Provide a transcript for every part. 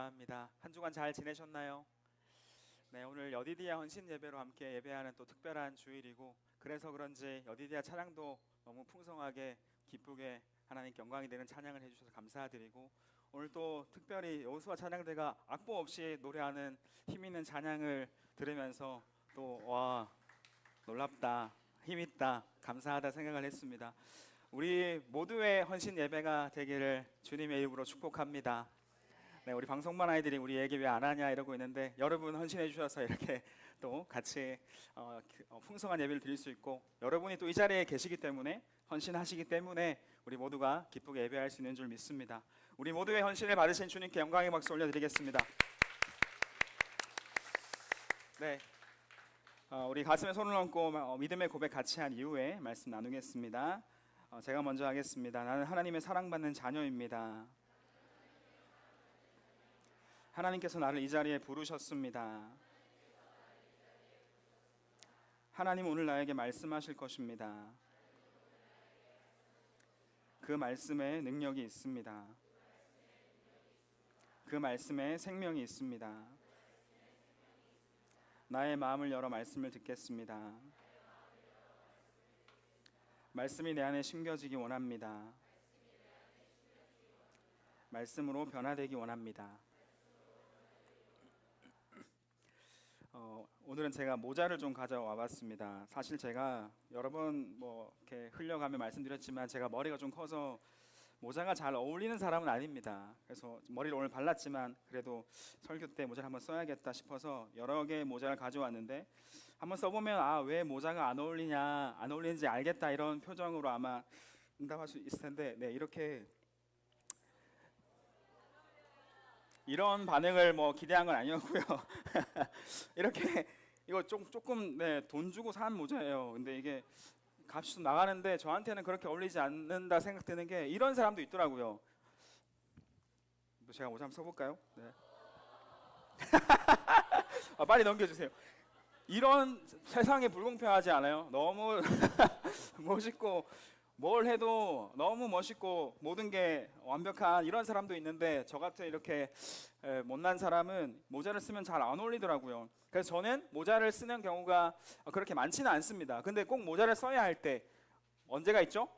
감사합니다. 한 주간 잘 지내셨나요? 네, 오늘 여디디아 헌신 예배로 함께 예배하는 또 특별한 주일이고, 그래서 그런지 여디디아 찬양도 너무 풍성하게 기쁘게 하나님께 영광이 되는 찬양을 해주셔서 감사드리고, 오늘 또 특별히 여호수아 찬양대가 악보 없이 노래하는 힘있는 찬양을 들으면서 또 와, 놀랍다, 힘있다, 감사하다 생각을 했습니다. 우리 모두의 헌신 예배가 되기를 주님의 이름으로 축복합니다. 네, 우리 방송반 아이들이 우리 얘기 왜 안 하냐 이러고 있는데, 여러분 헌신해 주셔서 이렇게 또 같이 풍성한 예배를 드릴 수 있고, 여러분이 또 이 자리에 계시기 때문에, 헌신하시기 때문에 우리 모두가 기쁘게 예배할 수 있는 줄 믿습니다. 우리 모두의 헌신을 받으신 주님께 영광의 박수 올려드리겠습니다. 네, 우리 가슴에 손을 얹고 믿음의 고백 같이 한 이후에 말씀 나누겠습니다. 제가 먼저 하겠습니다. 나는 하나님의 사랑받는 자녀입니다. 하나님께서 나를 이 자리에 부르셨습니다. 하나님 오늘 나에게 말씀하실 것입니다. 그 말씀에 능력이 있습니다. 그 말씀에 생명이 있습니다. 나의 마음을 열어 말씀을 듣겠습니다. 말씀이 내 안에 심겨지기 원합니다. 말씀으로 변화되기 원합니다. 오늘은 제가 모자를 좀 가져와 봤습니다. 사실 제가 여러 번 이렇게 흘려가며 말씀드렸지만, 제가 머리가 좀 커서 모자가 잘 어울리는 사람은 아닙니다. 그래서 머리를 오늘 발랐지만 그래도 설교 때 모자를 한번 써야겠다 싶어서 여러 개의 모자를 가져왔는데, 한번 써보면 왜 모자가 안 어울리냐, 안 어울리는지 알겠다, 이런 표정으로 아마 응답할 수 있을 텐데, 네, 이런 반응을 기대한 건 아니었고요. 이렇게 이거 조금 돈 주고 산 모자예요. 근데 이게 값이 좀 나가는데 저한테는 그렇게 어울리지 않는다 생각되는 게, 이런 사람도 있더라고요. 제가 모자 한번 써볼까요? 네. 빨리 넘겨주세요. 이런 세상에 불공평하지 않아요? 너무 멋있고, 뭘 해도 너무 멋있고 모든 게 완벽한 이런 사람도 있는데, 저 같은 이렇게 못난 사람은 모자를 쓰면 잘 안 어울리더라고요. 그래서 저는 모자를 쓰는 경우가 그렇게 많지는 않습니다. 근데 꼭 모자를 써야 할 때 언제가 있죠?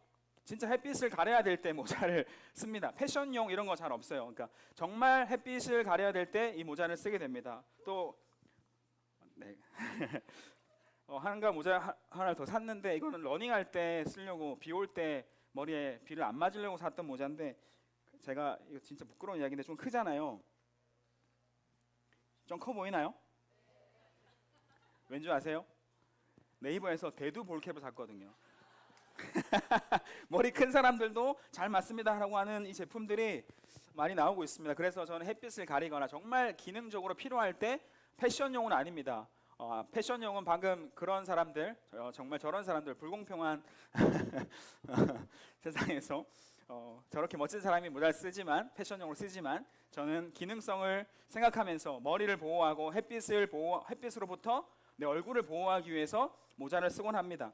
진짜 햇빛을 가려야 될 때 모자를 씁니다. 패션용 이런 거 잘 없어요. 그러니까 정말 햇빛을 가려야 될 때 이 모자를 쓰게 됩니다. 또 네. 한가 모자 하나를 더 샀는데, 이거는 러닝할 때 쓰려고, 비 올 때 머리에 비를 안 맞으려고 샀던 모자인데, 제가 이거 진짜 부끄러운 이야기인데 좀 크잖아요. 좀 커 보이나요? 왠지 아세요? 네이버에서 대두 볼캡을 샀거든요. 머리 큰 사람들도 잘 맞습니다 라고 하는 이 제품들이 많이 나오고 있습니다. 그래서 저는 햇빛을 가리거나 정말 기능적으로 필요할 때, 패션용은 아닙니다. 패션용은 방금 그런 사람들, 정말 저런 사람들, 불공평한 세상에서 저렇게 멋진 사람이 모자를 쓰지만, 패션용으로 쓰지만, 저는 기능성을 생각하면서 머리를 보호하고 햇빛으로부터 내 얼굴을 보호하기 위해서 모자를 쓰곤 합니다.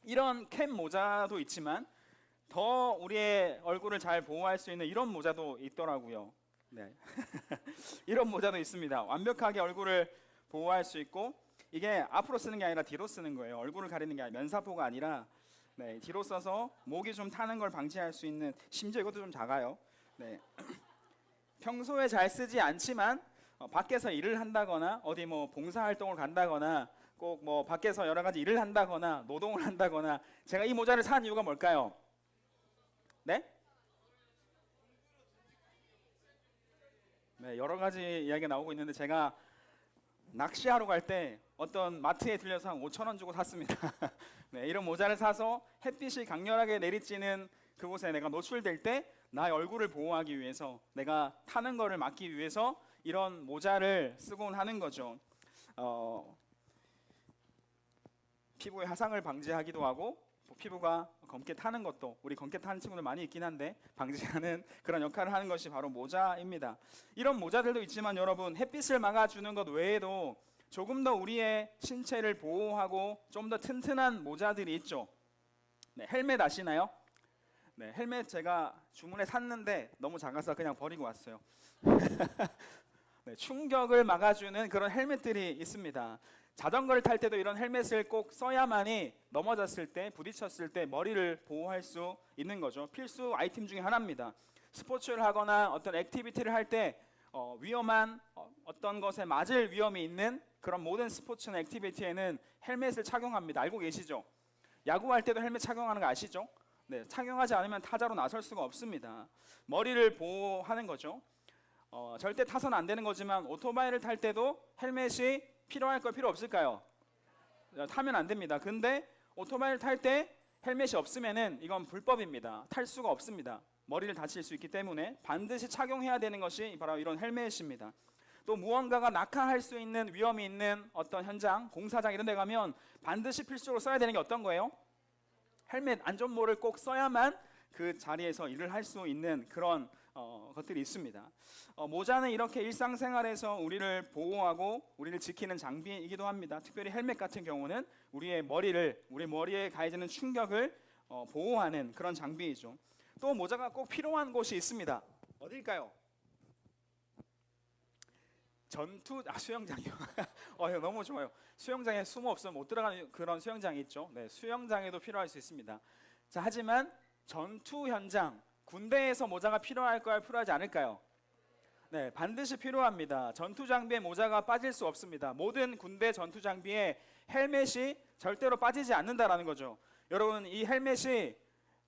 이런 캡 모자도 있지만, 더 우리의 얼굴을 잘 보호할 수 있는 이런 모자도 있더라고요. 네. 이런 모자도 있습니다. 완벽하게 얼굴을 보호할 수 있고, 이게 앞으로 쓰는 게 아니라 뒤로 쓰는 거예요. 얼굴을 가리는 게 아니라, 면사포가 아니라 뒤로 써서 목이 좀 타는 걸 방지할 수 있는, 심지어 이것도 좀 작아요. 네. 평소에 잘 쓰지 않지만 밖에서 일을 한다거나, 어디 봉사활동을 간다거나, 꼭 밖에서 여러 가지 일을 한다거나 노동을 한다거나. 제가 이 모자를 산 이유가 뭘까요? 네? 네, 여러 가지 이야기가 나오고 있는데, 제가 낚시하러 갈 때 어떤 마트에 들려서 한 5,000원 주고 샀습니다. 네, 이런 모자를 사서 햇빛이 강렬하게 내리쬐는 그곳에 내가 노출될 때 나의 얼굴을 보호하기 위해서, 내가 타는 거를 막기 위해서 이런 모자를 쓰곤 하는 거죠. 피부의 화상을 방지하기도 하고, 피부가 검게 타는 것도, 우리 검게 타는 친구들 많이 있긴 한데, 방지하는 그런 역할을 하는 것이 바로 모자입니다. 이런 모자들도 있지만 여러분, 햇빛을 막아주는 것 외에도 조금 더 우리의 신체를 보호하고 좀 더 튼튼한 모자들이 있죠. 네, 헬멧 아시나요? 네, 헬멧 제가 주문해 샀는데 너무 작아서 그냥 버리고 왔어요. 네, 충격을 막아주는 그런 헬멧들이 있습니다. 자전거를 탈 때도 이런 헬멧을 꼭 써야만이 넘어졌을 때, 부딪혔을 때 머리를 보호할 수 있는 거죠. 필수 아이템 중에 하나입니다. 스포츠를 하거나 어떤 액티비티를 할 때 위험한 어떤 것에 맞을 위험이 있는 그런 모든 스포츠나 액티비티에는 헬멧을 착용합니다. 알고 계시죠? 야구할 때도 헬멧 착용하는 거 아시죠? 네, 착용하지 않으면 타자로 나설 수가 없습니다. 머리를 보호하는 거죠. 절대 타서는 안 되는 거지만 오토바이를 탈 때도 헬멧이 필요할까요? 필요 없을까요? 타면 안 됩니다. 근데 오토바이를 탈 때 헬멧이 없으면은 이건 불법입니다. 탈 수가 없습니다. 머리를 다칠 수 있기 때문에 반드시 착용해야 되는 것이 바로 이런 헬멧입니다. 또 무언가가 낙하할 수 있는 위험이 있는 어떤 현장, 공사장 이런 데 가면 반드시 필수로 써야 되는 게 어떤 거예요? 헬멧, 안전모를 꼭 써야만 그 자리에서 일을 할 수 있는 그런 것들이 있습니다. 모자는 이렇게 일상생활에서 우리를 보호하고 우리를 지키는 장비이기도 합니다. 특별히 헬멧 같은 경우는 우리 머리에 가해지는 충격을 보호하는 그런 장비이죠. 또 모자가 꼭 필요한 곳이 있습니다. 어딜까요? 수영장이요. 이거 너무 좋아요. 수영장에 숨어 없으면 못 들어가는 그런 수영장이 있죠. 네, 수영장에도 필요할 수 있습니다. 자, 하지만 전투 현장, 군대에서 모자가 필요할까요? 필요하지 않을까요? 네, 반드시 필요합니다. 전투 장비에 모자가 빠질 수 없습니다. 모든 군대 전투 장비에 헬멧이 절대로 빠지지 않는다라는 거죠. 여러분, 이 헬멧이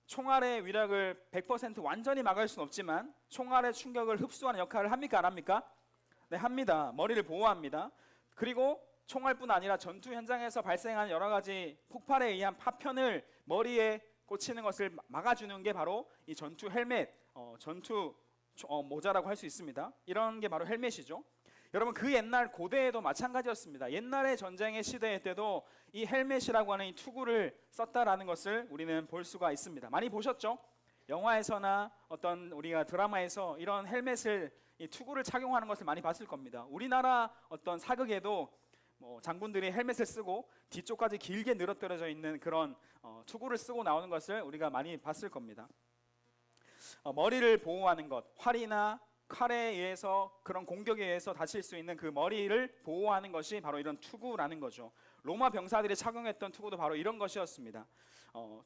총알의 위력을 100% 완전히 막을 수는 없지만 총알의 충격을 흡수하는 역할을 합니까? 안 합니까? 네, 합니다. 머리를 보호합니다. 그리고 총알뿐 아니라 전투 현장에서 발생하는 여러 가지 폭발에 의한 파편을 머리에 꽂히는 것을 막아주는 게 바로 이 전투 헬멧, 전투 모자라고 할 수 있습니다. 이런 게 바로 헬멧이죠. 여러분, 그 옛날 고대에도 마찬가지였습니다. 옛날의 전쟁의 시대 때도 이 헬멧이라고 하는 이 투구를 썼다라는 것을 우리는 볼 수가 있습니다. 많이 보셨죠? 영화에서나 어떤 우리가 드라마에서 이런 헬멧을, 이 투구를 착용하는 것을 많이 봤을 겁니다. 우리나라 어떤 사극에도 장군들이 헬멧을 쓰고 뒤쪽까지 길게 늘어뜨려져 있는 그런 투구를 쓰고 나오는 것을 우리가 많이 봤을 겁니다. 머리를 보호하는 것, 활이나 칼에 의해서 그런 공격에 의해서 다칠 수 있는 그 머리를 보호하는 것이 바로 이런 투구라는 거죠. 로마 병사들이 착용했던 투구도 바로 이런 것이었습니다.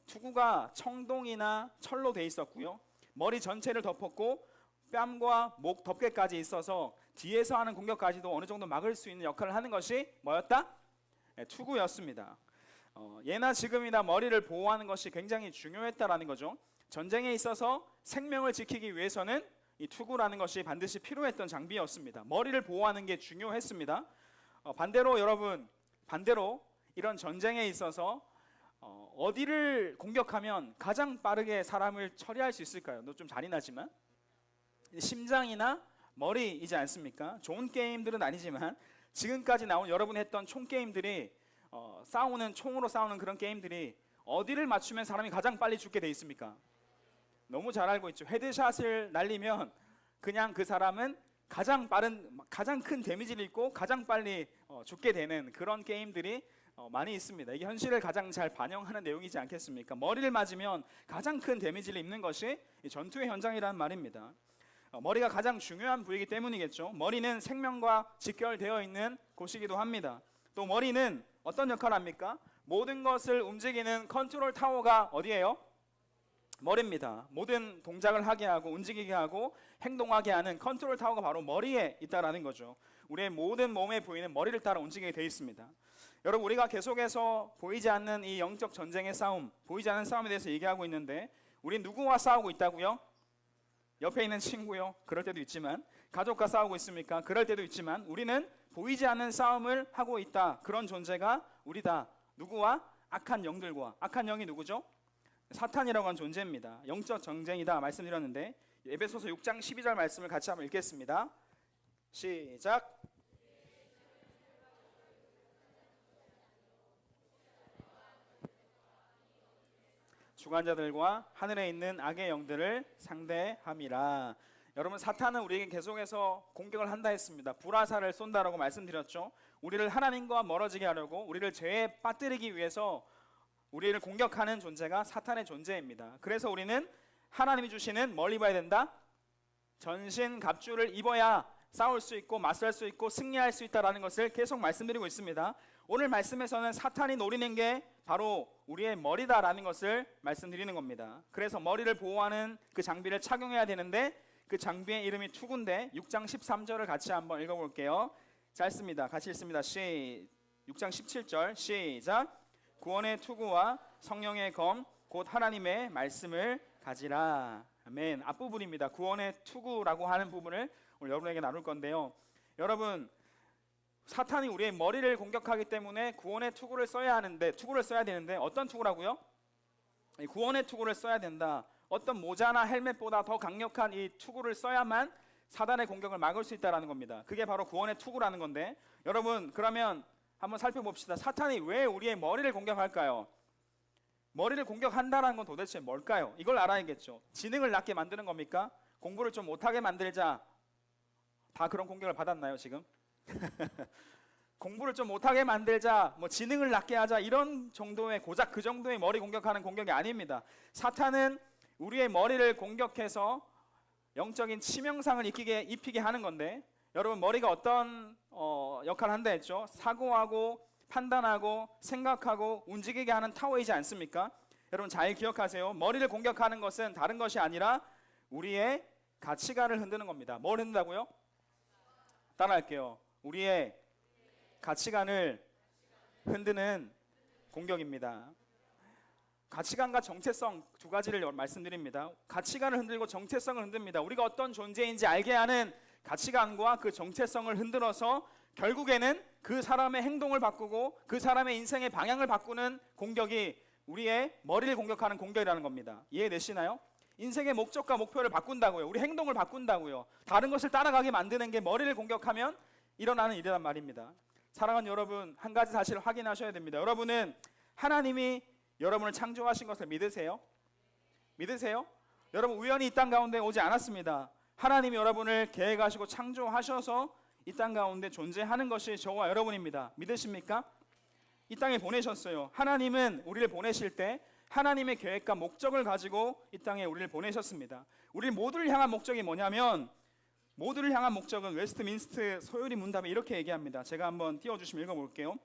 투구가 청동이나 철로 돼 있었고요. 머리 전체를 덮었고 뺨과 목 덮개까지 있어서 뒤에서 하는 공격까지도 어느 정도 막을 수 있는 역할을 하는 것이 뭐였다? 네, 투구였습니다. 예나 지금이나 머리를 보호하는 것이 굉장히 중요했다라는 거죠. 전쟁에 있어서 생명을 지키기 위해서는 이 투구라는 것이 반드시 필요했던 장비였습니다. 머리를 보호하는 게 중요했습니다. 반대로 여러분, 이런 전쟁에 있어서 어디를 공격하면 가장 빠르게 사람을 처리할 수 있을까요? 너 좀 잔인하지만 심장이나 머리이지 않습니까? 좋은 게임들은 아니지만 지금까지 나온 여러분이 했던 총 게임들이 총으로 싸우는 그런 게임들이 어디를 맞추면 사람이 가장 빨리 죽게 돼 있습니까? 너무 잘 알고 있죠. 헤드샷을 날리면 그냥 그 사람은 가장 큰 데미지를 입고 가장 빨리 죽게 되는 그런 게임들이 많이 있습니다. 이게 현실을 가장 잘 반영하는 내용이지 않겠습니까? 머리를 맞으면 가장 큰 데미지를 입는 것이 전투의 현장이라는 말입니다. 머리가 가장 중요한 부위이기 때문이겠죠. 머리는 생명과 직결되어 있는 곳이기도 합니다. 또 머리는 어떤 역할을 합니까? 모든 것을 움직이는 컨트롤 타워가 어디예요? 머리입니다. 모든 동작을 하게 하고 움직이게 하고 행동하게 하는 컨트롤 타워가 바로 머리에 있다라는 거죠. 우리의 모든 몸의 부위는 머리를 따라 움직이게 되어 있습니다. 여러분, 우리가 계속해서 보이지 않는 이 영적 전쟁의 싸움, 보이지 않는 싸움에 대해서 얘기하고 있는데 우린 누구와 싸우고 있다고요? 옆에 있는 친구요. 그럴 때도 있지만 가족과 싸우고 있습니까? 그럴 때도 있지만 우리는 보이지 않는 싸움을 하고 있다. 그런 존재가 우리다. 누구와? 악한 영들과. 악한 영이 누구죠? 사탄이라고 하는 존재입니다. 영적 전쟁이다 말씀드렸는데 에베소서 6장 12절 말씀을 같이 한번 읽겠습니다. 시작. 주관자들과 하늘에 있는 악의 영들을 상대함이라. 여러분, 사탄은 우리에게 계속해서 공격을 한다 했습니다. 불화살을 쏜다라고 말씀드렸죠. 우리를 하나님과 멀어지게 하려고, 우리를 죄에 빠뜨리기 위해서 우리를 공격하는 존재가 사탄의 존재입니다. 그래서 우리는 하나님이 주시는 뭘 입어야 된다? 전신 갑주를 입어야 싸울 수 있고 맞설 수 있고 승리할 수 있다는 것을 계속 말씀드리고 있습니다. 오늘 말씀에서는 사탄이 노리는 게 바로 우리의 머리다라는 것을 말씀드리는 겁니다. 그래서 머리를 보호하는 그 장비를 착용해야 되는데 그 장비의 이름이 투구인데 6장 13절을 같이 한번 읽어볼게요. 짧습니다. 같이 읽습니다. 6장 17절 시작. 구원의 투구와 성령의 검 곧 하나님의 말씀을 가지라. 아멘. 앞부분입니다. 구원의 투구라고 하는 부분을 오늘 여러분에게 나눌 건데요. 여러분, 사탄이 우리의 머리를 공격하기 때문에 구원의 투구를 써야 되는데 어떤 투구라고요? 구원의 투구를 써야 된다. 어떤 모자나 헬멧보다 더 강력한 이 투구를 써야만 사단의 공격을 막을 수 있다는 겁니다. 그게 바로 구원의 투구라는 건데, 여러분 그러면 한번 살펴봅시다. 사탄이 왜 우리의 머리를 공격할까요? 머리를 공격한다는 건 도대체 뭘까요? 이걸 알아야겠죠. 지능을 낮게 만드는 겁니까? 공부를 좀 못하게 만들자. 다 그런 공격을 받았나요 지금? 공부를 좀 못하게 만들자, 뭐 지능을 낮게 하자, 이런 정도의 고작 그 정도의 머리 공격하는 공격이 아닙니다. 사탄은 우리의 머리를 공격해서 영적인 치명상을 입히게 하는 건데, 여러분 머리가 어떤 역할을 한다 했죠? 사고하고 판단하고 생각하고 움직이게 하는 타워이지 않습니까? 여러분 잘 기억하세요. 머리를 공격하는 것은 다른 것이 아니라 우리의 가치관을 흔드는 겁니다. 뭘 흔든다고요? 따라할게요. 우리의 가치관을 흔드는 공격입니다. 가치관과 정체성 두 가지를 말씀드립니다. 가치관을 흔들고 정체성을 흔듭니다. 우리가 어떤 존재인지 알게 하는 가치관과 그 정체성을 흔들어서 결국에는 그 사람의 행동을 바꾸고 그 사람의 인생의 방향을 바꾸는 공격이 우리의 머리를 공격하는 공격이라는 겁니다. 이해되시나요? 인생의 목적과 목표를 바꾼다고요. 우리 행동을 바꾼다고요. 다른 것을 따라가게 만드는 게 머리를 공격하면 일어나는 일이란 말입니다. 사랑하는 여러분, 한 가지 사실을 확인하셔야 됩니다. 여러분은 하나님이 여러분을 창조하신 것을 믿으세요? 믿으세요? 여러분 우연히 이 땅 가운데 오지 않았습니다. 하나님이 여러분을 계획하시고 창조하셔서 이 땅 가운데 존재하는 것이 저와 여러분입니다. 믿으십니까? 이 땅에 보내셨어요. 하나님은 우리를 보내실 때 하나님의 계획과 목적을 가지고 이 땅에 우리를 보내셨습니다. 우리 모두를 향한 목적이 뭐냐면, 모두를 향한 목적은 웨스트민스트 소요리 문답에 이렇게 얘기합니다. 제가 한번 띄워주시면 읽어볼게요.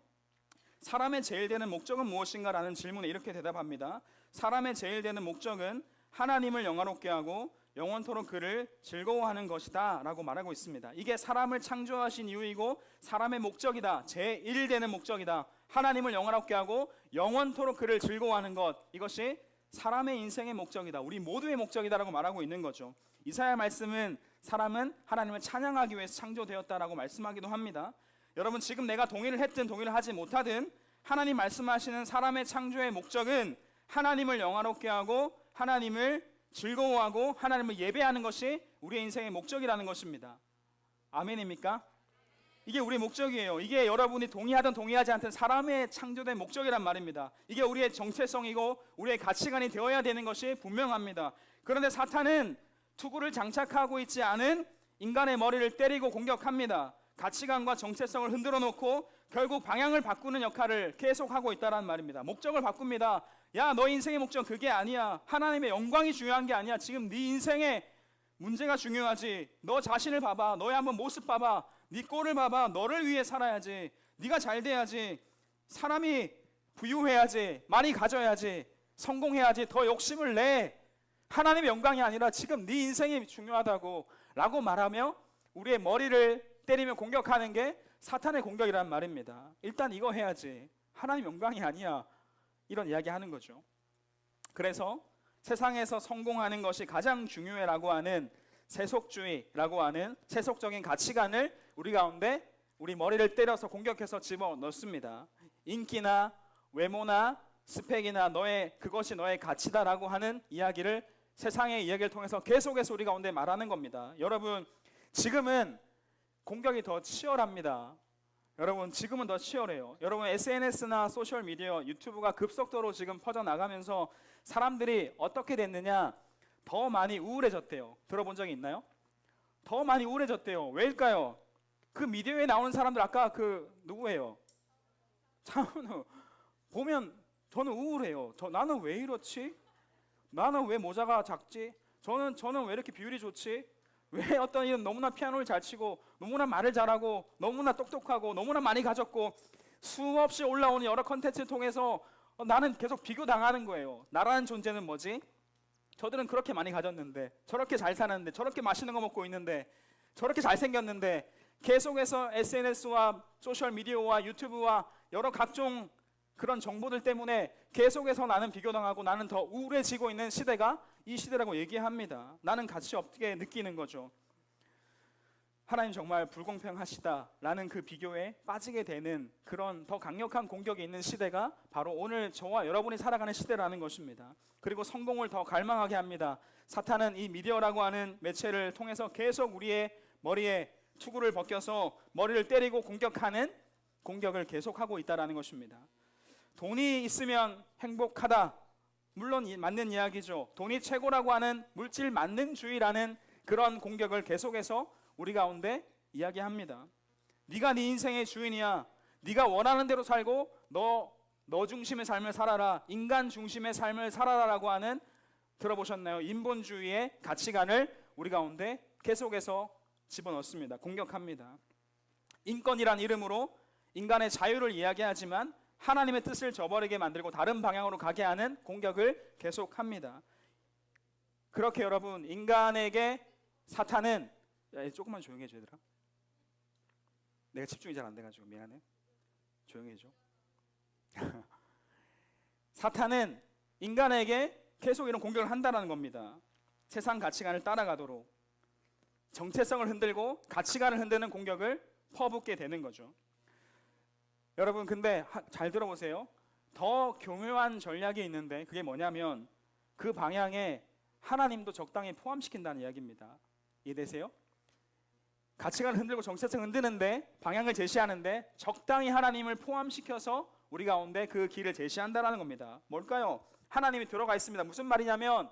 사람의 제일 되는 목적은 무엇인가? 라는 질문에 이렇게 대답합니다. 사람의 제일 되는 목적은 하나님을 영화롭게 하고 영원토록 그를 즐거워하는 것이다 라고 말하고 있습니다. 이게 사람을 창조하신 이유이고 사람의 목적이다. 제일 되는 목적이다. 하나님을 영화롭게 하고 영원토록 그를 즐거워하는 것, 이것이 사람의 인생의 목적이다. 우리 모두의 목적이다라고 말하고 있는 거죠. 이사야 말씀은 사람은 하나님을 찬양하기 위해서 창조되었다라고 말씀하기도 합니다. 여러분 지금 내가 동의를 했든 동의를 하지 못하든 하나님 말씀하시는 사람의 창조의 목적은 하나님을 영화롭게 하고 하나님을 즐거워하고 하나님을 예배하는 것이 우리의 인생의 목적이라는 것입니다. 아멘입니까? 이게 우리의 목적이에요. 이게 여러분이 동의하든 동의하지 않든 사람의 창조된 목적이란 말입니다. 이게 우리의 정체성이고 우리의 가치관이 되어야 되는 것이 분명합니다. 그런데 사탄은 투구를 장착하고 있지 않은 인간의 머리를 때리고 공격합니다. 가치관과 정체성을 흔들어 놓고 결국 방향을 바꾸는 역할을 계속하고 있다는 말입니다. 목적을 바꿉니다. 야, 너 인생의 목적 그게 아니야. 하나님의 영광이 중요한 게 아니야. 지금 네 인생의 문제가 중요하지. 너 자신을 봐봐. 너의 한번 모습 봐봐. 네 꼴을 봐봐. 너를 위해 살아야지. 네가 잘 돼야지. 사람이 부유해야지. 많이 가져야지. 성공해야지. 더 욕심을 내. 하나님의 영광이 아니라 지금 네 인생이 중요하다고 라고 말하며 우리의 머리를 때리며 공격하는 게 사탄의 공격이란 말입니다. 일단 이거 해야지. 하나님 영광이 아니야. 이런 이야기 하는 거죠. 그래서 세상에서 성공하는 것이 가장 중요해라고 하는 세속주의라고 하는 세속적인 가치관을 우리 가운데 우리 머리를 때려서 공격해서 집어넣습니다. 인기나 외모나 스펙이나 그것이 너의 가치다라고 하는 이야기를 세상의 이야기를 통해서 계속해서 우리 가운데 말하는 겁니다. 여러분 지금은 공격이 더 치열합니다. 여러분 지금은 더 치열해요. 여러분 SNS나 소셜미디어, 유튜브가 급속도로 지금 퍼져나가면서 사람들이 어떻게 됐느냐, 더 많이 우울해졌대요. 들어본 적이 있나요? 더 많이 우울해졌대요. 왜일까요? 그 미디어에 나오는 사람들 아까 누구예요? 차은우 보면 저는 우울해요. 나는 왜 이렇지? 나는 왜 모자가 작지? 저는 왜 이렇게 비율이 좋지? 왜 어떤 이는 너무나 피아노를 잘 치고 너무나 말을 잘하고 너무나 똑똑하고 너무나 많이 가졌고 수없이 올라오는 여러 컨텐츠를 통해서 나는 계속 비교당하는 거예요. 나라는 존재는 뭐지? 저들은 그렇게 많이 가졌는데, 저렇게 잘 사는데, 저렇게 맛있는 거 먹고 있는데, 저렇게 잘생겼는데, 계속해서 SNS와 소셜미디어와 유튜브와 여러 각종 그런 정보들 때문에 계속해서 나는 비교당하고 나는 더 우울해지고 있는 시대가 이 시대라고 얘기합니다. 나는 가치 없게 느끼는 거죠. 하나님 정말 불공평하시다라는 그 비교에 빠지게 되는 그런 더 강력한 공격이 있는 시대가 바로 오늘 저와 여러분이 살아가는 시대라는 것입니다. 그리고 성공을 더 갈망하게 합니다. 사탄은 이 미디어라고 하는 매체를 통해서 계속 우리의 머리에 투구를 벗겨서 머리를 때리고 공격하는 공격을 계속하고 있다는 것입니다. 돈이 있으면 행복하다. 물론 맞는 이야기죠. 돈이 최고라고 하는 물질 만능주의라는 그런 공격을 계속해서 우리 가운데 이야기합니다. 네가 네 인생의 주인이야. 네가 원하는 대로 살고 너 중심의 삶을 살아라. 인간 중심의 삶을 살아라라고 하는, 들어보셨나요? 인본주의의 가치관을 우리 가운데 계속해서 집어넣습니다. 공격합니다. 인권이란 이름으로 인간의 자유를 이야기하지만 하나님의 뜻을 저버리게 만들고 다른 방향으로 가게 하는 공격을 계속합니다. 그렇게 여러분, 인간에게 사탄은, 야, 조금만 조용히 해줘 얘들아. 내가 집중이 잘 안 돼가지고 미안해. 조용히 해줘. 사탄은 인간에게 계속 이런 공격을 한다는 겁니다. 세상 가치관을 따라가도록 정체성을 흔들고 가치관을 흔드는 공격을 퍼붓게 되는 거죠. 여러분, 근데 잘 들어보세요. 더 교묘한 전략이 있는데 그게 뭐냐면 그 방향에 하나님도 적당히 포함시킨다는 이야기입니다. 이해되세요? 가치관을 흔들고 정체성을 흔드는데, 방향을 제시하는데 적당히 하나님을 포함시켜서 우리 가운데 그 길을 제시한다는 겁니다. 뭘까요? 하나님이 들어가 있습니다. 무슨 말이냐면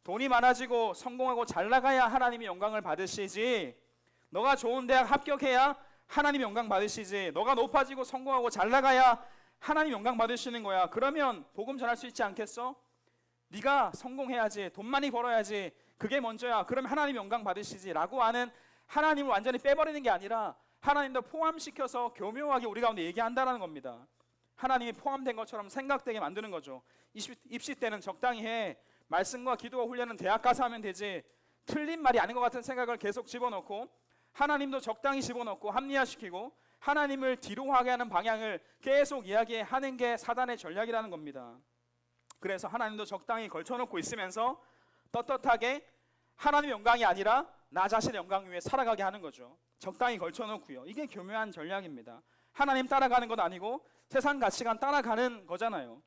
돈이 많아지고 성공하고 잘 나가야 하나님이 영광을 받으시지, 너가 좋은 대학 합격해야 하나님 영광 받으시지, 너가 높아지고 성공하고 잘 나가야 하나님 영광 받으시는 거야. 그러면 복음 전할 수 있지 않겠어? 네가 성공해야지, 돈 많이 벌어야지, 그게 먼저야. 그러면 하나님 영광 받으시지 라고 하는, 하나님을 완전히 빼버리는 게 아니라 하나님도 포함시켜서 교묘하게 우리 가운데 얘기한다는 겁니다. 하나님이 포함된 것처럼 생각되게 만드는 거죠. 입시 때는 적당히 해, 말씀과 기도와 훈련은 대학 가서 하면 되지, 틀린 말이 아닌 것 같은 생각을 계속 집어넣고 하나님도 적당히 집어넣고 합리화시키고 하나님을 뒤로하게 하는 방향을 계속 이야기하는 게 사단의 전략이라는 겁니다. 그래서 하나님도 적당히 걸쳐놓고 있으면서 떳떳하게 하나님의 영광이 아니라 나 자신의 영광 위에 살아가게 하는 거죠. 적당히 걸쳐놓고요. 이게 교묘한 전략입니다. 하나님 따라가는 것 아니고 세상 가치관 따라가는 거잖아요.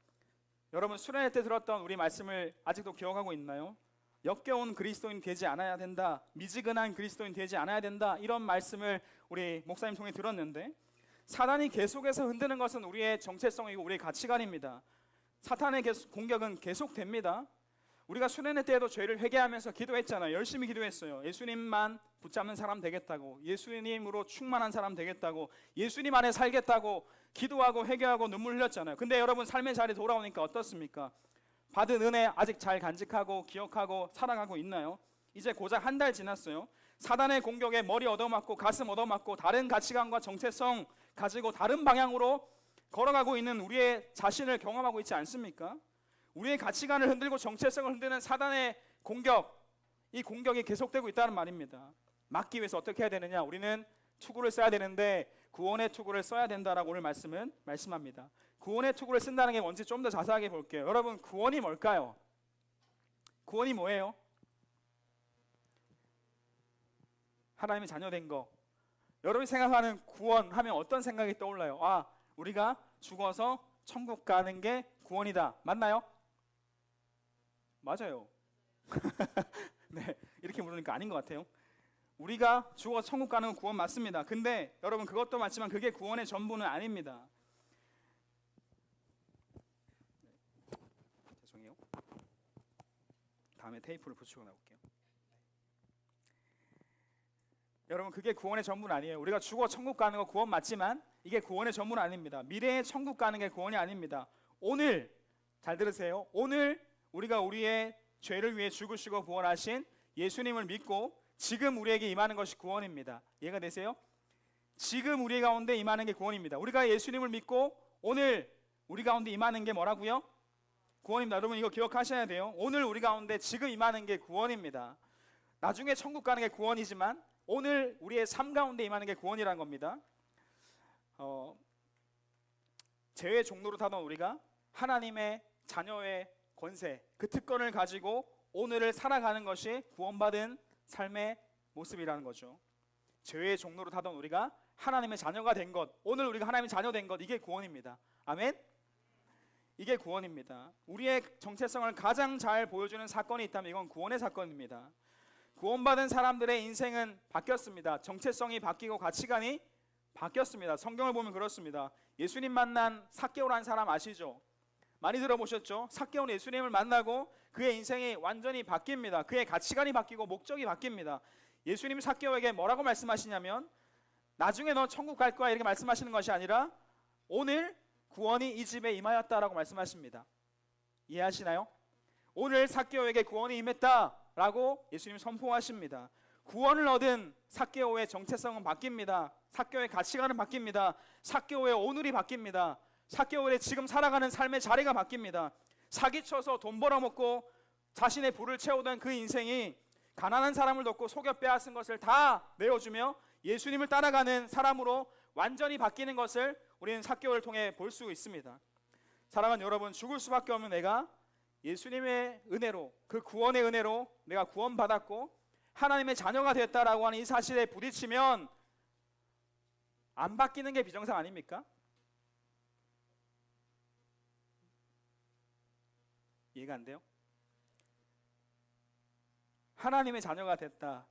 여러분, 수련회 때 들었던 우리 말씀을 아직도 기억하고 있나요? 역겨운 그리스도인 되지 않아야 된다, 미지근한 그리스도인 되지 않아야 된다, 이런 말씀을 우리 목사님 통해 들었는데, 사단이 계속해서 흔드는 것은 우리의 정체성이고 우리의 가치관입니다. 사탄의 공격은 계속됩니다. 우리가 수련회 때에도 죄를 회개하면서 기도했잖아요. 열심히 기도했어요. 예수님만 붙잡는 사람 되겠다고, 예수님으로 충만한 사람 되겠다고, 예수님 안에 살겠다고 기도하고 회개하고 눈물 흘렸잖아요. 근데 여러분, 삶의 자리에 돌아오니까 어떻습니까? 받은 은혜 아직 잘 간직하고 기억하고 살아가고 있나요? 이제 고작 한 달 지났어요. 사단의 공격에 머리 얻어맞고 가슴 얻어맞고 다른 가치관과 정체성 가지고 다른 방향으로 걸어가고 있는 우리의 자신을 경험하고 있지 않습니까? 우리의 가치관을 흔들고 정체성을 흔드는 사단의 공격, 이 공격이 계속되고 있다는 말입니다. 막기 위해서 어떻게 해야 되느냐? 우리는 투구를 써야 되는데 구원의 투구를 써야 된다라고 오늘 말씀은 말씀합니다. 구원의 투구를 쓴다는 게 뭔지 좀 더 자세하게 볼게요. 여러분, 구원이 뭘까요? 구원이 뭐예요? 하나님의 자녀된 거. 여러분이 생각하는 구원하면 어떤 생각이 떠올라요? 아, 우리가 죽어서 천국 가는 게 구원이다. 맞나요? 맞아요. 네, 이렇게 물으니까 아닌 것 같아요. 우리가 죽어 천국 가는 건 구원 맞습니다. 근데 여러분, 그것도 맞지만 그게 구원의 전부는 아닙니다. 죄송해요. 다음에 테이프를 붙이고 나올게요. 여러분, 그게 구원의 전부는 아니에요. 우리가 죽어 천국 가는 거 구원 맞지만 이게 구원의 전부는 아닙니다. 미래에 천국 가는 게 구원이 아닙니다. 오늘, 잘 들으세요. 오늘 우리가 우리의 죄를 위해 죽으시고 부활하신 예수님을 믿고 지금 우리에게 임하는 것이 구원입니다. 이해가 되세요? 지금 우리 가운데 임하는 게 구원입니다. 우리가 예수님을 믿고 오늘 우리 가운데 임하는 게 뭐라고요? 구원입니다. 여러분 이거 기억하셔야 돼요. 오늘 우리 가운데 지금 임하는 게 구원입니다. 나중에 천국 가는 게 구원이지만 오늘 우리의 삶 가운데 임하는 게 구원이라는 겁니다. 죄의 종로로 타던 우리가 하나님의 자녀의 권세, 그 특권을 가지고 오늘을 살아가는 것이 구원받은 삶의 모습이라는 거죠. 죄의 종로로 타던 우리가 하나님의 자녀가 된 것, 오늘 우리가 하나님의 자녀 된 것, 이게 구원입니다. 아멘? 이게 구원입니다. 우리의 정체성을 가장 잘 보여주는 사건이 있다면 이건 구원의 사건입니다. 구원받은 사람들의 인생은 바뀌었습니다. 정체성이 바뀌고 가치관이 바뀌었습니다. 성경을 보면 그렇습니다. 예수님 만난 삭개오라는 사람 아시죠? 많이 들어보셨죠? 삭개오는 예수님을 만나고 그의 인생이 완전히 바뀝니다. 그의 가치관이 바뀌고 목적이 바뀝니다. 예수님이 삭개오에게 뭐라고 말씀하시냐면 나중에 너 천국 갈 거야 이렇게 말씀하시는 것이 아니라 오늘 구원이 이 집에 임하였다라고 말씀하십니다. 이해하시나요? 오늘 삭개오에게 구원이 임했다라고 예수님이 선포하십니다. 구원을 얻은 삭개오의 정체성은 바뀝니다. 삭개오의 가치관은 바뀝니다. 삭개오의 오늘이 바뀝니다. 삭개오의 지금 살아가는 삶의 자리가 바뀝니다. 사기쳐서 돈 벌어먹고 자신의 부를 채우던 그 인생이 가난한 사람을 돕고 속여 빼앗은 것을 다 내어주며 예수님을 따라가는 사람으로 완전히 바뀌는 것을 우리는 삭개오를 통해 볼 수 있습니다. 사랑하는 여러분, 죽을 수밖에 없는 내가 예수님의 은혜로, 그 구원의 은혜로 내가 구원받았고 하나님의 자녀가 됐다라고 하는 이 사실에 부딪히면 안 바뀌는 게 비정상 아닙니까? 이해가 안 돼요? 하나님의 자녀가 됐다.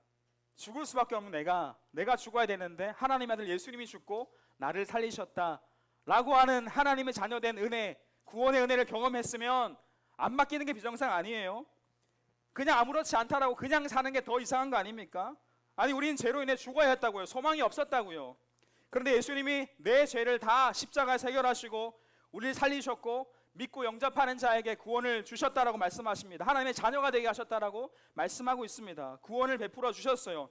죽을 수밖에 없는 내가 죽어야 되는데 하나님의 아들 예수님이 죽고 나를 살리셨다 라고 하는 하나님의 자녀된 은혜, 구원의 은혜를 경험했으면 안 바뀌는 게 비정상 아니에요. 그냥 아무렇지 않다라고 그냥 사는 게 더 이상한 거 아닙니까? 아니 우리는 죄로 인해 죽어야 했다고요. 소망이 없었다고요. 그런데 예수님이 내 죄를 다 십자가에 해결하시고 우리를 살리셨고 믿고 영접하는 자에게 구원을 주셨다라고 말씀하십니다. 하나님의 자녀가 되게 하셨다라고 말씀하고 있습니다. 구원을 베풀어 주셨어요.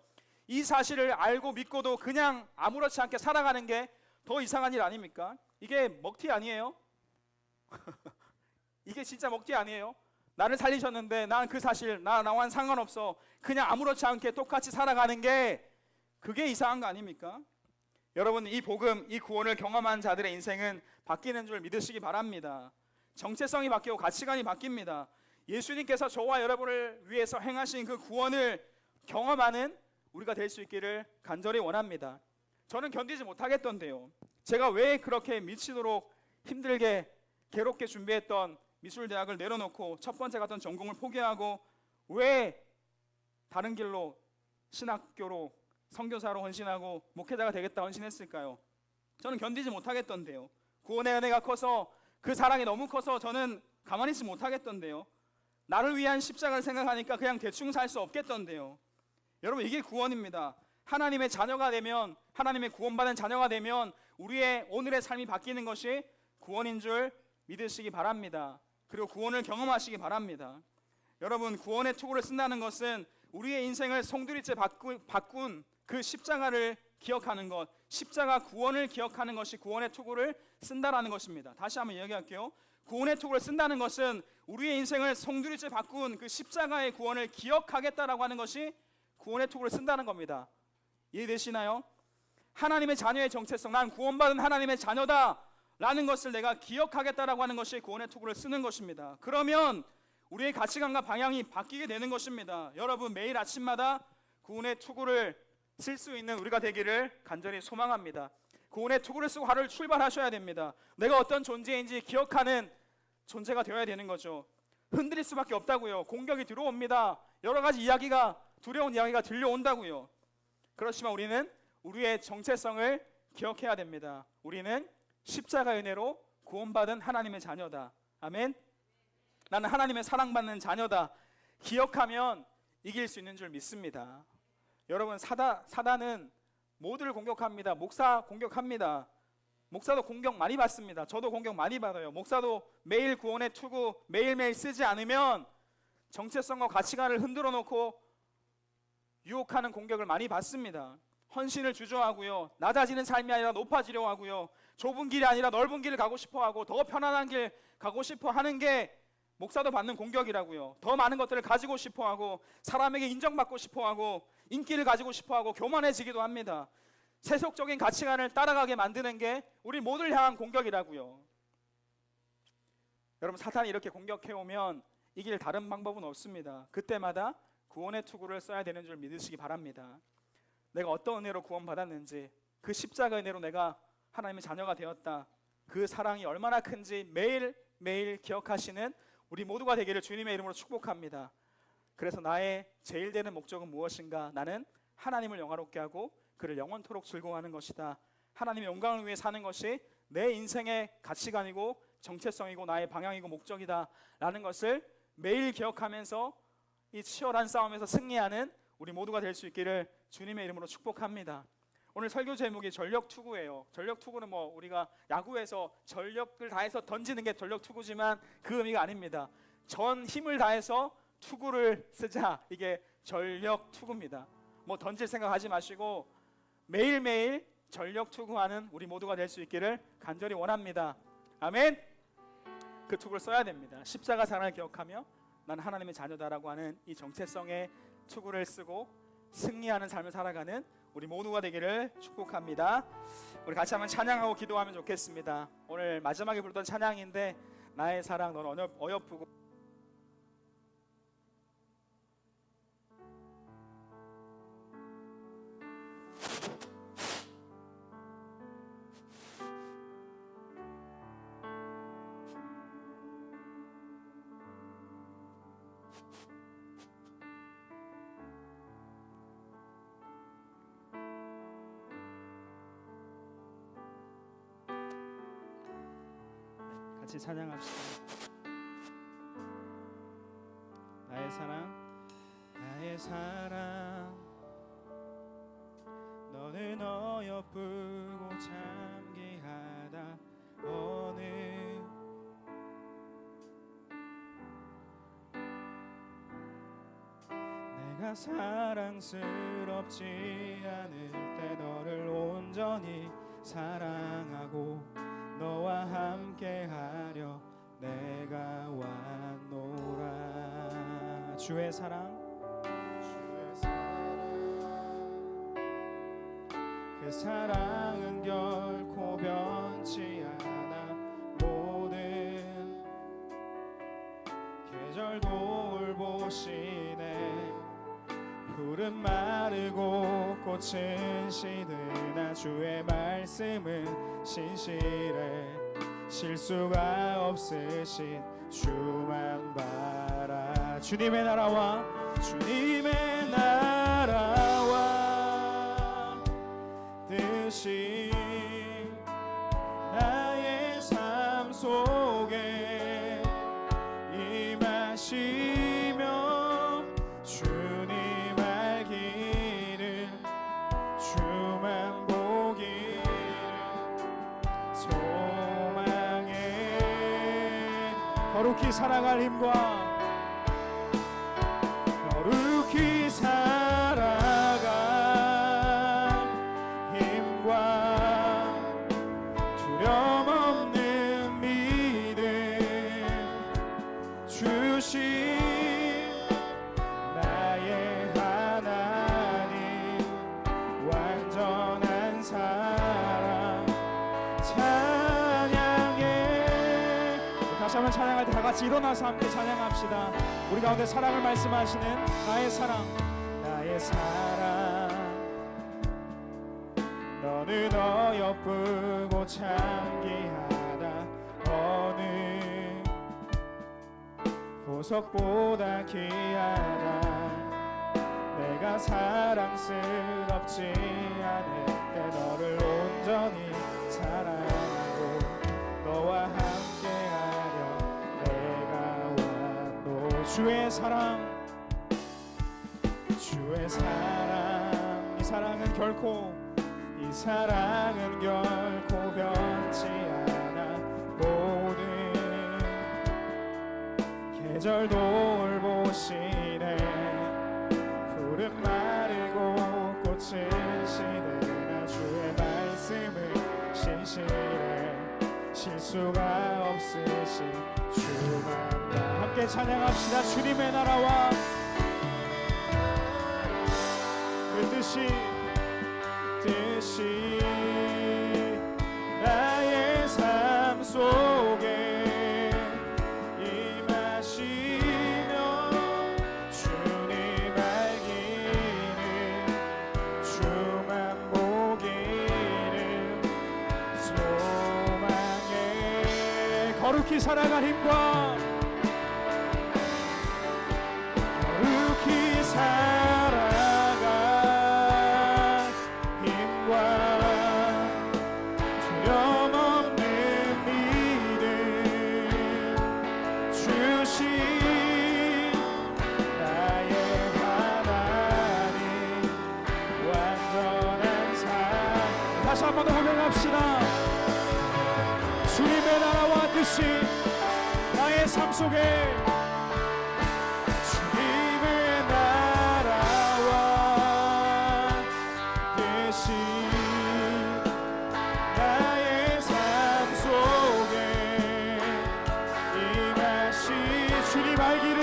이 사실을 알고 믿고도 그냥 아무렇지 않게 살아가는 게 더 이상한 일 아닙니까? 이게 먹튀 아니에요? 이게 진짜 먹튀 아니에요? 나를 살리셨는데 난 그 사실 나와는 상관없어. 그냥 아무렇지 않게 똑같이 살아가는 게 그게 이상한 거 아닙니까? 여러분 이 복음, 이 구원을 경험한 자들의 인생은 바뀌는 줄 믿으시기 바랍니다. 정체성이 바뀌고 가치관이 바뀝니다. 예수님께서 저와 여러분을 위해서 행하신 그 구원을 경험하는 우리가 될 수 있기를 간절히 원합니다. 저는 견디지 못하겠던데요. 제가 왜 그렇게 미치도록 힘들게 괴롭게 준비했던 미술대학을 내려놓고 첫 번째 갔던 전공을 포기하고 왜 다른 길로 신학교로 선교사로 헌신하고 목회자가 되겠다 헌신했을까요? 저는 견디지 못하겠던데요. 구원의 은혜가 커서 그 사랑이 너무 커서 저는 가만히 있지 못하겠던데요. 나를 위한 십자가를 생각하니까 그냥 대충 살 수 없겠던데요. 여러분 이게 구원입니다. 하나님의 자녀가 되면, 하나님의 구원받은 자녀가 되면 우리의 오늘의 삶이 바뀌는 것이 구원인 줄 믿으시기 바랍니다. 그리고 구원을 경험하시기 바랍니다. 여러분 구원의 투구를 쓴다는 것은 우리의 인생을 송두리째 바꾼 그 십자가를 기억하는 것, 십자가 구원을 기억하는 것이 구원의 투구를 쓴다라는 것입니다. 다시 한번 이야기할게요. 구원의 투구를 쓴다는 것은 우리의 인생을 송두리째 바꾼 그 십자가의 구원을 기억하겠다라고 하는 것이 구원의 투구를 쓴다는 겁니다. 이해되시나요? 하나님의 자녀의 정체성, 난 구원받은 하나님의 자녀다 라는 것을 내가 기억하겠다라고 하는 것이 구원의 투구를 쓰는 것입니다. 그러면 우리의 가치관과 방향이 바뀌게 되는 것입니다. 여러분 매일 아침마다 구원의 투구를 쓸 수 있는 우리가 되기를 간절히 소망합니다. 구원의 투구를 쓰고 하루를 출발하셔야 됩니다. 내가 어떤 존재인지 기억하는 존재가 되어야 되는 거죠. 흔들릴 수밖에 없다고요. 공격이 들어옵니다. 여러 가지 이야기가, 두려운 이야기가 들려온다고요. 그렇지만 우리는 우리의 정체성을 기억해야 됩니다. 우리는 십자가의 은혜로 구원받은 하나님의 자녀다. 아멘. 나는 하나님의 사랑받는 자녀다. 기억하면 이길 수 있는 줄 믿습니다. 여러분 사단은 모두를 공격합니다. 목사 공격합니다. 목사도 공격 많이 받습니다. 저도 공격 많이 받아요. 목사도 매일 구원의 투구 매일매일 쓰지 않으면 정체성과 가치관을 흔들어 놓고 유혹하는 공격을 많이 받습니다. 헌신을 주저하고요, 낮아지는 삶이 아니라 높아지려고 하고요, 좁은 길이 아니라 넓은 길을 가고 싶어하고 더 편안한 길 가고 싶어 하는 게 목사도 받는 공격이라고요. 더 많은 것들을 가지고 싶어하고 사람에게 인정받고 싶어하고 인기를 가지고 싶어하고 교만해지기도 합니다. 세속적인 가치관을 따라가게 만드는 게 우리 모두를 향한 공격이라고요. 여러분, 사탄이 이렇게 공격해오면 이길 다른 방법은 없습니다. 그때마다 구원의 투구를 써야 되는 줄 믿으시기 바랍니다. 내가 어떤 은혜로 구원받았는지, 그 십자가 은혜로 내가 하나님의 자녀가 되었다, 그 사랑이 얼마나 큰지 매일매일 기억하시는 우리 모두가 되기를 주님의 이름으로 축복합니다. 그래서 나의 제일 되는 목적은 무엇인가? 나는 하나님을 영화롭게 하고 그를 영원토록 즐거워하는 것이다. 하나님의 영광을 위해 사는 것이 내 인생의 가치관이고 정체성이고 나의 방향이고 목적이다 라는 것을 매일 기억하면서 이 치열한 싸움에서 승리하는 우리 모두가 될 수 있기를 주님의 이름으로 축복합니다. 오늘 설교 제목이 전력투구예요. 전력투구는 우리가 야구에서 전력을 다해서 던지는 게 전력투구지만 그 의미가 아닙니다. 전 힘을 다해서 투구를 쓰자, 이게 전력투구입니다. 던질 생각하지 마시고 매일매일 전력투구하는 우리 모두가 될 수 있기를 간절히 원합니다. 아멘. 그 투구를 써야 됩니다. 십자가 사랑을 기억하며 난 하나님의 자녀다라고 하는 이 정체성의 투구를 쓰고 승리하는 삶을 살아가는 우리 모두가 되기를 축복합니다. 우리 같이 한번 찬양하고 기도하면 좋겠습니다. 오늘 마지막에 부르던 찬양인데, 나의 사랑 넌 어여쁘고 같이 찬양합시다. 나의 사랑, 나의 사랑 너는 어여쁘고 참기하다. 어느 내가 사랑스럽지 않을 때 너를 온전히 사랑하고 너와 함께하려 내가 왔노라. 주의 사랑, 그 사랑은 결코 변치 않아. 모든 계절 돌보시네. 푸른 마르고 꽃은 시드나 주의 말씀은 신실해. 실수가 없으신 주만 바라. 주님의 나라와 주님의 나라와 뜻이 나의 삶 속에 임하시며 주님 알기를 주만 보기를 소망해. 거룩히 살아갈 힘과 거룩히 살아갈 힘과 두려움 없는 믿음 주신 나의 하나님 완전한 사랑 찬양해. 다시 한번 찬양할 때 다 같이 일어나서 함께 찬양합시다. 우리 가운데 사랑을 말씀하시는 나의 사랑, 나의 사랑 너는 어여쁘고 참기하다. 어느 보석보다 귀하다. 내가 사랑스럽지 않을 때 너를 온전히 사랑하고 너와 함께하려 내가 왔노. 주의 사랑, 주의 사랑, 이 사랑은 결코 변치 않아. 모든 계절 돌보시네. 푸른 마른 진실해 실수가 없으신 주만 함께 찬양합시다. 주님의 나라와 그 뜻이 나의 삶 속에 임하시며 주님 알기를 주만 보기를 소망해. 거룩히 살아갈 힘과 거룩히 살아갈 힘과 두려움없는 믿음 주신 나의 하나님 완전한 삶. 다시 한 번 더 고백합시다. 주님의 나라와 뜻이 나의 삶 속에 주님의 나라와 뜻이 나의 삶 속에 임하시 주님 알기를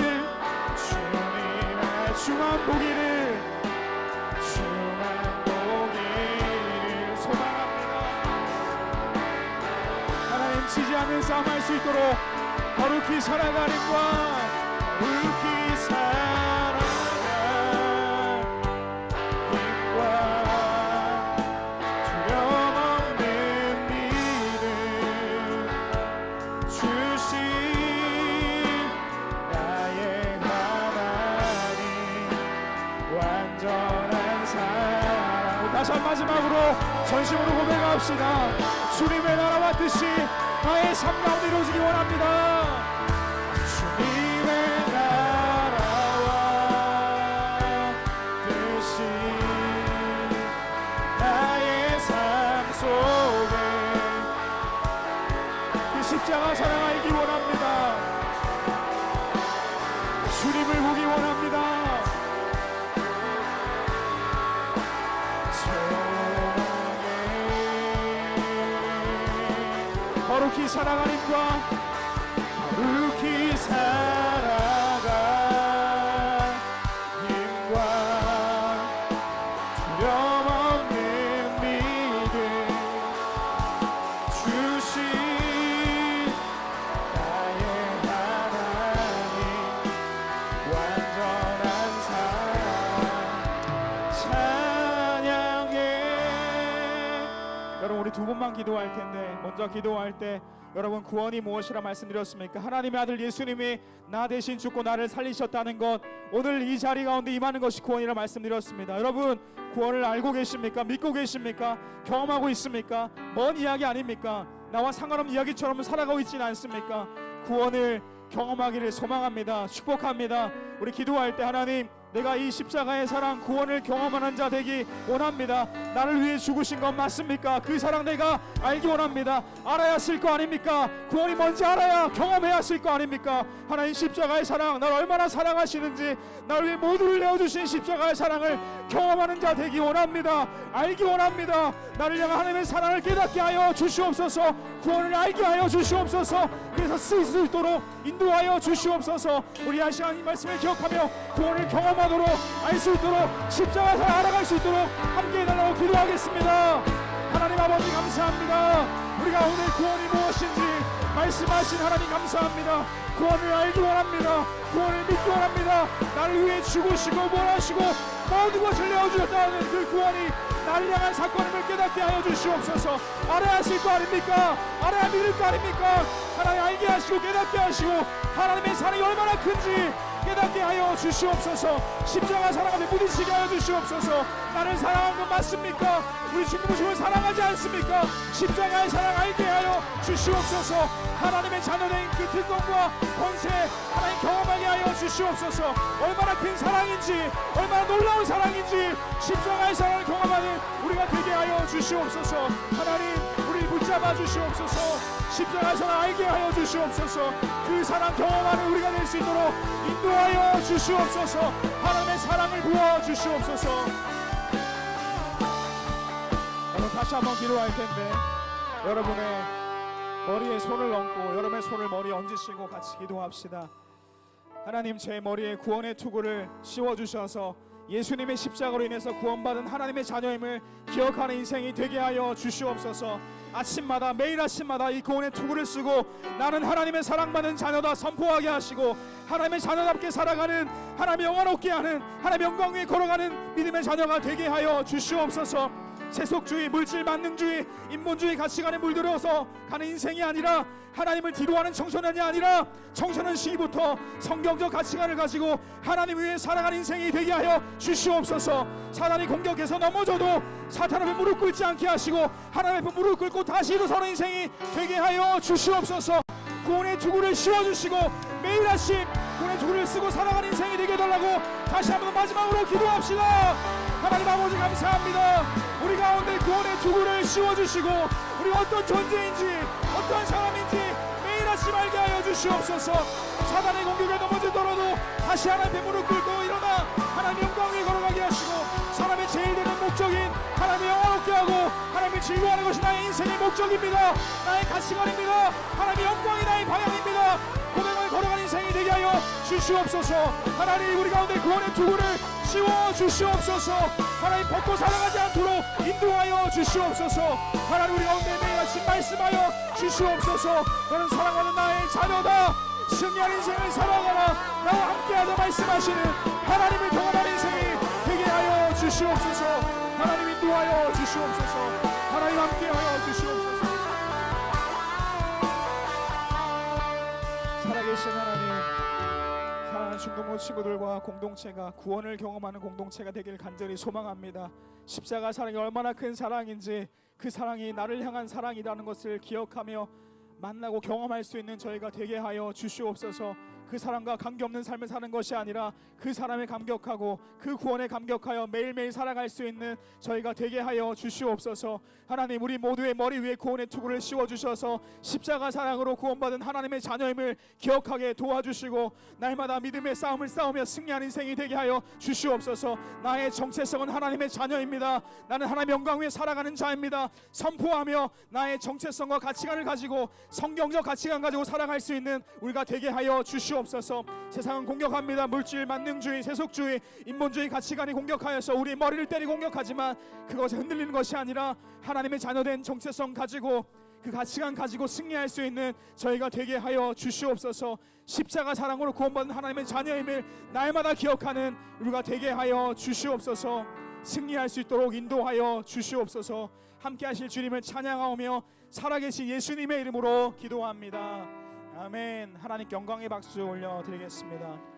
주만 보기를 소망합니다. 하나님 지지 않는 싸움 할 수 있도록 거룩히 살아갈 힘과 거룩히 살아갈 힘과 두려움 없는 믿음 주신 나의 하나님 완전한 사랑. 다시 한 마지막으로 전심으로 고백합시다. 주님의 나라와 뜻이 나의 삶 가운데 이루어지기 원합니다. 주님의 나라와 뜻이 나의 삶 속에 그 십자가 사랑 알기 원합니다. 주님을 보기 원합니다. 거룩히 살아갈 힘과 거룩히 살아갈 힘과 두려움 없는 믿음 주신 나의 하나님 완전한 삶 찬양해. 여러분 우리 두 번만 기도할 텐데 먼저 기도할 때 여러분 구원이 무엇이라 말씀드렸습니까? 하나님의 아들 예수님이 나 대신 죽고 나를 살리셨다는 것, 오늘 이 자리 가운데 임하는 것이 구원이라 말씀드렸습니다. 여러분 구원을 알고 계십니까? 믿고 계십니까? 경험하고 있습니까? 먼 이야기 아닙니까? 나와 상관없는 이야기처럼 살아가고 있지는 않습니까? 구원을 경험하기를 소망합니다. 축복합니다. 우리 기도할 때 하나님 내가 이 십자가의 사랑 구원을 경험하는 자 되기 원합니다. 나를 위해 죽으신 건 맞습니까? 그 사랑 내가 알기 원합니다. 알아야 쓸 거 아닙니까? 구원이 뭔지 알아야 경험해야 쓸 거 아닙니까? 하나님 십자가의 사랑 날 얼마나 사랑하시는지 나를 위해 모두를 내어주신 십자가의 사랑을 경험하는 자 되기 원합니다. 알기 원합니다. 나를 향한 하나님의 사랑을 깨닫게 하여 주시옵소서. 구원을 알게 하여 주시옵소서. 그래서 쓸 수 있도록 인도하여 주시옵소서. 우리 한 시간 이 말씀을 기억하며 구원을 경험하도록 알 수 있도록 십자가의 사랑 알아갈 수 있도록 함께 해달라고 기도하겠습니다. 하나님 아버지 감사합니다. 우리가 오늘 구원이 무엇인지 말씀하신 하나님 감사합니다. 구원을 알기 원합니다. 구원을 믿기 원합니다. 나를 위해 죽으시고 몰아시고 모든 것을 내어주셨다는 그 구원이 나를 향한 사건임을 깨닫게 하여 주시옵소서. 알아야 하실 거 아닙니까? 알아야 믿을 거 아닙니까? 하나님 알게 하시고 깨닫게 하시고 하나님의 사랑이 얼마나 큰지 깨닫게 하여 주시옵소서. 십자가 사랑 앞에 부딪히게 하여 주시옵소서. 나를 사랑한 건 맞습니까? 우리 주님을 사랑하지 않습니까? 십자가의 사랑 알게 하여 주시옵소서. 하나님의 자녀된 그 특권과 권세 하나님 경험하게 하여 주시옵소서. 얼마나 큰 사랑인지 얼마나 놀라운 사랑인지 십자가의 사랑을 경험하는 우리가 되게 하여 주시옵소서. 하나님 우리 붙잡아 주시옵소서. 십자가의 사랑 알게 하여 주시옵소서. 그 사랑 경험하는 우리가 될 수 있도록 인도하여 주시옵소서. 하나님의 사랑을 부어 주시옵소서. 여러분 다시 한번 기도할 텐데 여러분의 머리에 손을 얹고 여러분의 손을 머리에 얹으시고 같이 기도합시다. 하나님, 제 머리에 구원의 투구를 씌워주셔서 예수님의 십자가로 인해서 구원받은 하나님의 자녀임을 기억하는 인생이 되게 하여 주시옵소서. 아침마다, 매일 아침마다 이 구원의 투구를 쓰고 나는 하나님의 사랑받는 자녀다 선포하게 하시고 하나님의 자녀답게 살아가는, 하나님의 영화롭게 하는, 하나님의 영광 위에 걸어가는 믿음의 자녀가 되게 하여 주시옵소서. 세속주의, 물질 만능주의, 인본주의 가치관에 물들어서 가는 인생이 아니라 하나님을 뒤로하는 청소년이 아니라 청소년 시기부터 성경적 가치관을 가지고 하나님 위해 살아가는 인생이 되게 하여 주시옵소서. 사단이 공격해서 넘어져도 사탄 앞에 무릎 꿇지 않게 하시고 하나님 앞에 무릎 꿇고 다시 일어서는 인생이 되게 하여 주시옵소서. 구원의 투구를 씌워주시고 매일 아침 구원의 투구를 쓰고 살아가는 인생이 되게 해달라고 다시 한번 마지막으로 기도합시다. 하나님 아버지 감사합니다. 우리 가운데 구원의 투구를 씌워주시고 우리 어떤 존재인지 어떤 사람인지 매일 아침 알게 하여 주시옵소서. 사단의 공격에 넘어지더라도 다시 하나님의 무릎 꿇고 일어나 하나님 영광 위에 걸어가게 하시고 사람의 제일 되는 목적인 하나님의 영화롭게 하고 하나님을 즐거워하는 것이 나의 인생의 목적입니다. 나의 가치관입니다. 하나님의 영광이 나의 방향입니다. 고백을 걸어가는 인생이 되게 하여 주시옵소서. 하나님, 우리 가운데 구원의 투구를 씌워 주시옵소서. 하나님, 벗고 살아가지 않도록 인도하여 주시옵소서. 하나님, 우리 가운데 매일 아침 말씀하여 주시옵소서. 너는 사랑하는 나의 자녀다. 승리하는 인생을 살아가라. 나와 함께하자 말씀하시는 하나님을 경험하는 인생이 되게 하여 주시옵소서. 하나님, 인도하여 주시옵소서. 하나님, 함께하여 주시옵소서. 살아계신 하나님, 사랑하는 중동부 친구들과 공동체가 구원을 경험하는 공동체가 되길 간절히 소망합니다. 십자가 사랑이 얼마나 큰 사랑인지, 그 사랑이 나를 향한 사랑이라는 것을 기억하며 만나고 경험할 수 있는 저희가 되게 하여 주시옵소서. 그 사람과 관계없는 삶을 사는 것이 아니라 그 사람에 감격하고 그 구원에 감격하여 매일매일 살아갈 수 있는 저희가 되게 하여 주시옵소서. 하나님, 우리 모두의 머리 위에 구원의 투구를 씌워주셔서 십자가 사랑으로 구원받은 하나님의 자녀임을 기억하게 도와주시고 날마다 믿음의 싸움을 싸우며 승리하는 인생이 되게 하여 주시옵소서. 나의 정체성은 하나님의 자녀입니다. 나는 하나님의 영광 위에 살아가는 자입니다. 선포하며 나의 정체성과 가치관을 가지고 성경적 가치관 가지고 살아갈 수 있는 우리가 되게 하여 주시옵소서. 세상은 공격합니다. 물질, 만능주의, 세속주의, 인본주의 가치관이 공격하여서 우리 머리를 때리고 공격하지만 그것에 흔들리는 것이 아니라 하나님의 자녀된 정체성 가지고 그 가치관 가지고 승리할 수 있는 저희가 되게 하여 주시옵소서. 십자가 사랑으로 구원받은 하나님의 자녀임을 날마다 기억하는 우리가 되게 하여 주시옵소서. 승리할 수 있도록 인도하여 주시옵소서. 함께 하실 주님을 찬양하오며 살아계신 예수님의 이름으로 기도합니다. 아멘. 하나님께 영광의 박수 올려드리겠습니다.